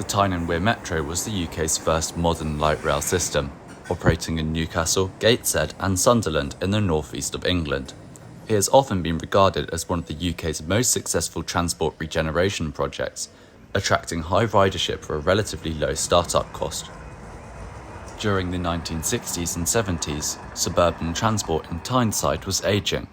The Tyne Wear Metro was the UK's first modern light rail system, operating in Newcastle, Gateshead and Sunderland in the northeast of England. It has often been regarded as one of the UK's most successful transport regeneration projects, attracting high ridership for a relatively low startup cost. During the 1960s and 70s, suburban transport in Tyneside was ageing.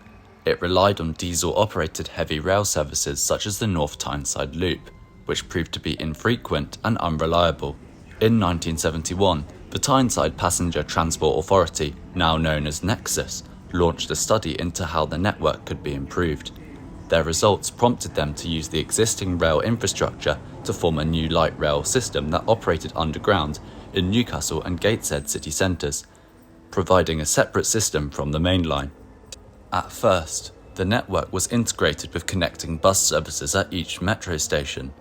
It relied on diesel-operated heavy rail services such as the North Tyneside Loop, which proved to be infrequent and unreliable. In 1971, the Tyneside Passenger Transport Authority, now known as Nexus, launched a study into how the network could be improved. Their results prompted them to use the existing rail infrastructure to form a new light rail system that operated underground in Newcastle and Gateshead city centres, providing a separate system from the main line. At first, the network was integrated with connecting bus services at each metro station.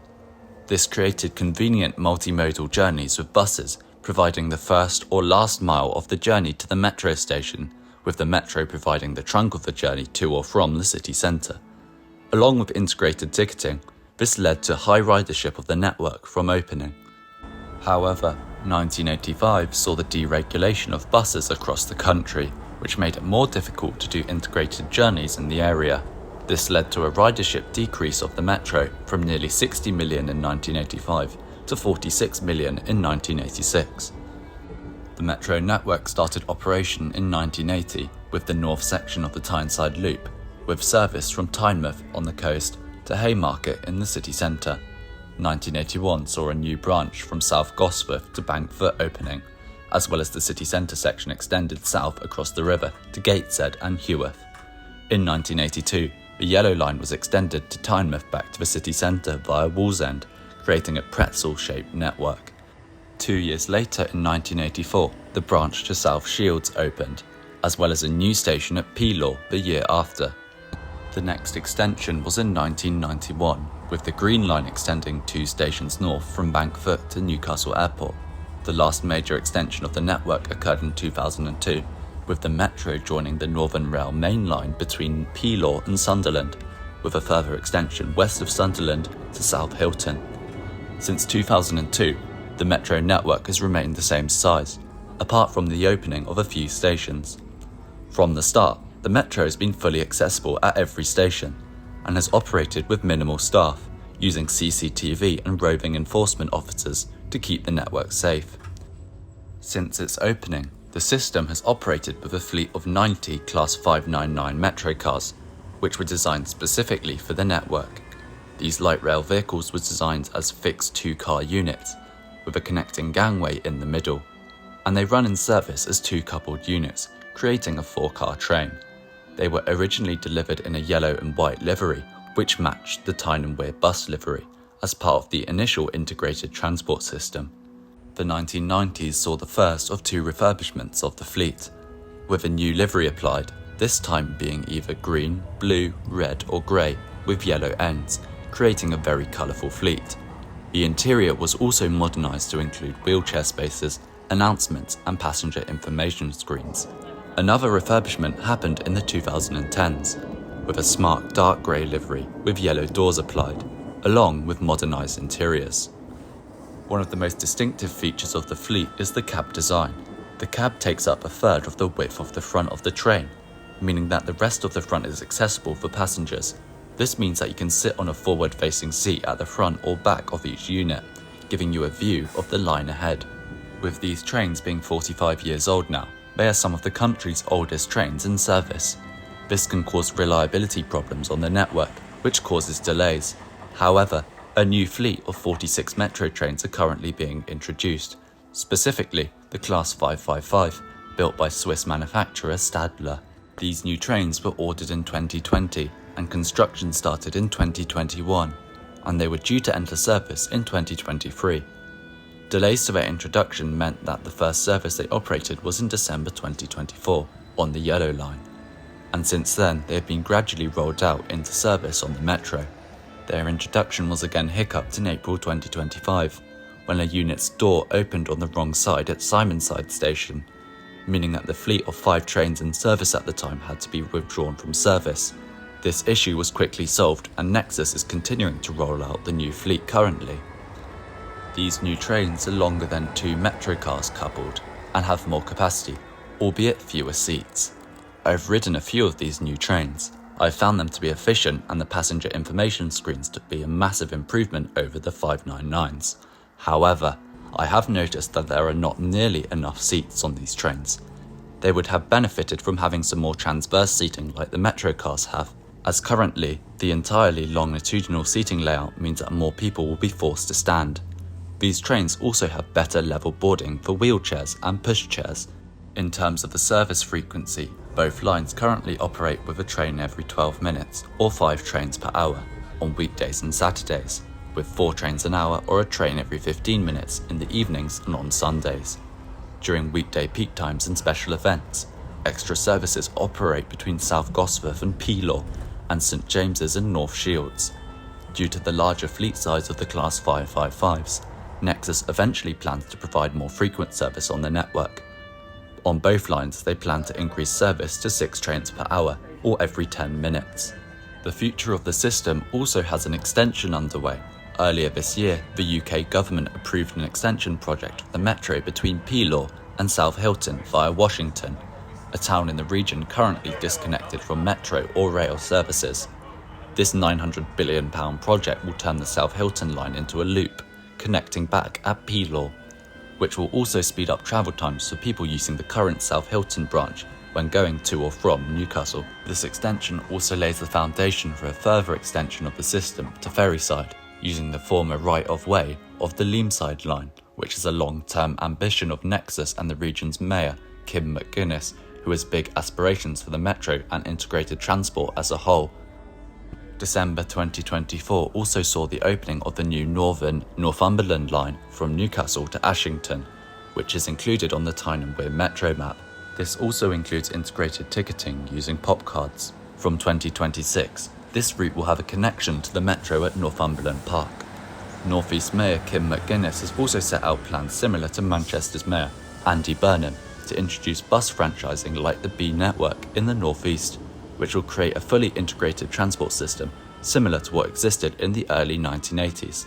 This created convenient multimodal journeys with buses providing the first or last mile of the journey to the metro station, with the metro providing the trunk of the journey to or from the city centre. Along with integrated ticketing, this led to high ridership of the network from opening. However, 1985 saw the deregulation of buses across the country, which made it more difficult to do integrated journeys in the area. This led to a ridership decrease of the metro from nearly 60 million in 1985 to 46 million in 1986. The metro network started operation in 1980 with the north section of the Tyneside Loop, with service from Tynemouth on the coast to Haymarket in the city centre. 1981 saw a new branch from South Gosforth to Bankford opening, as well as the city centre section extended south across the river to Gateshead and Hughes. In 1982, the Yellow Line was extended to Tynemouth back to the city centre via Wallsend, creating a pretzel-shaped network. 2 years later, in 1984, the branch to South Shields opened, as well as a new station at Petite the year after. The next extension was in 1991, with the Green Line extending 2 stations north from Bankford to Newcastle Airport. The last major extension of the network occurred in 2002, with the Metro joining the Northern Rail main line between Petite and Sunderland, with a further extension west of Sunderland to South Hilton. Since 2002, the Metro network has remained the same size, apart from the opening of a few stations. From the start, the Metro has been fully accessible at every station, and has operated with minimal staff, using CCTV and roving enforcement officers to keep the network safe. Since its opening, the system has operated with a fleet of 90 Class 599 Metro cars, which were designed specifically for the network. These light rail vehicles were designed as fixed 2-car units, with a connecting gangway in the middle, and they run in service as 2 coupled units, creating a 4-car train. They were originally delivered in a yellow and white livery, which matched the Tyne Wear bus livery, as part of the initial integrated transport system. The 1990s saw the first of 2 refurbishments of the fleet, with a new livery applied, this time being either green, blue, red or grey, with yellow ends, creating a very colourful fleet. The interior was also modernised to include wheelchair spaces, announcements and passenger information screens. Another refurbishment happened in the 2010s, with a smart dark grey livery with yellow doors applied, along with modernised interiors. One of the most distinctive features of the fleet is the cab design. The cab takes up a third of the width of the front of the train, meaning that the rest of the front is accessible for passengers. This means that you can sit on a forward-facing seat at the front or back of each unit, giving you a view of the line ahead. With these trains being 45 years old now, they are some of the country's oldest trains in service. This can cause reliability problems on the network, which causes delays. However, a new fleet of 46 Metro trains are currently being introduced, specifically the Class 555, built by Swiss manufacturer Stadler. These new trains were ordered in 2020 and construction started in 2021, and they were due to enter service in 2023. Delays to their introduction meant that the first service they operated was in December 2024 on the Yellow Line, and since then they have been gradually rolled out into service on the Metro. Their introduction was again hiccuped in April 2025, when a unit's door opened on the wrong side at Simonside station, meaning that the fleet of 5 trains in service at the time had to be withdrawn from service. This issue was quickly solved and Nexus is continuing to roll out the new fleet currently. These new trains are longer than 2 metro cars coupled and have more capacity, albeit fewer seats. I've ridden a few of these new trains. I found them to be efficient and the passenger information screens to be a massive improvement over the 599s. However, I have noticed that there are not nearly enough seats on these trains. They would have benefited from having some more transverse seating like the metro cars have, as currently the entirely longitudinal seating layout means that more people will be forced to stand. These trains also have better level boarding for wheelchairs and pushchairs. In terms of the service frequency, both lines currently operate with a train every 12 minutes or 5 trains per hour on weekdays and Saturdays, with 4 trains an hour or a train every 15 minutes in the evenings and on Sundays. During weekday peak times and special events, extra services operate between South Gosforth and Peelaw and St James's and North Shields. Due to the larger fleet size of the Class 555s, Nexus eventually plans to provide more frequent service on the network. On both lines, they plan to increase service to 6 trains per hour, or every 10 minutes. The future of the system also has an extension underway. Earlier this year, the UK government approved an extension project of the metro between Peelaw and South Hilton via Washington, a town in the region currently disconnected from metro or rail services. This £900 billion project will turn the South Hilton line into a loop, connecting back at Peelaw, which will also speed up travel times for people using the current South Hilton branch when going to or from Newcastle. This extension also lays the foundation for a further extension of the system to Ferryside, using the former right-of-way of the Leamside line, which is a long-term ambition of Nexus and the region's mayor, Kim McGuinness, who has big aspirations for the metro and integrated transport as a whole. December 2024 also saw the opening of the new Northern Northumberland line from Newcastle to Ashington, which is included on the Tyne Wear Metro map. This also includes integrated ticketing using pop cards. From 2026, this route will have a connection to the metro at Northumberland Park. North East Mayor Kim McGuinness has also set out plans similar to Manchester's Mayor Andy Burnham to introduce bus franchising like the B network in the North East, which will create a fully integrated transport system similar to what existed in the early 1980s.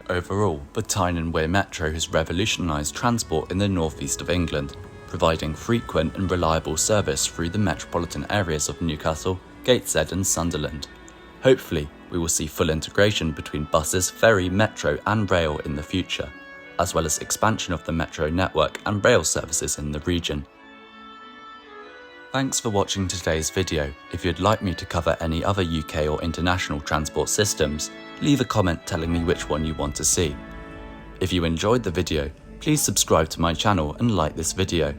Overall, the Tyne Wear Metro has revolutionised transport in the northeast of England, providing frequent and reliable service through the metropolitan areas of Newcastle, Gateshead and Sunderland. Hopefully, we will see full integration between buses, ferry, metro and rail in the future, as well as expansion of the metro network and rail services in the region. Thanks for watching today's video. If you'd like me to cover any other UK or international transport systems, leave a comment telling me which one you want to see. If you enjoyed the video, please subscribe to my channel and like this video.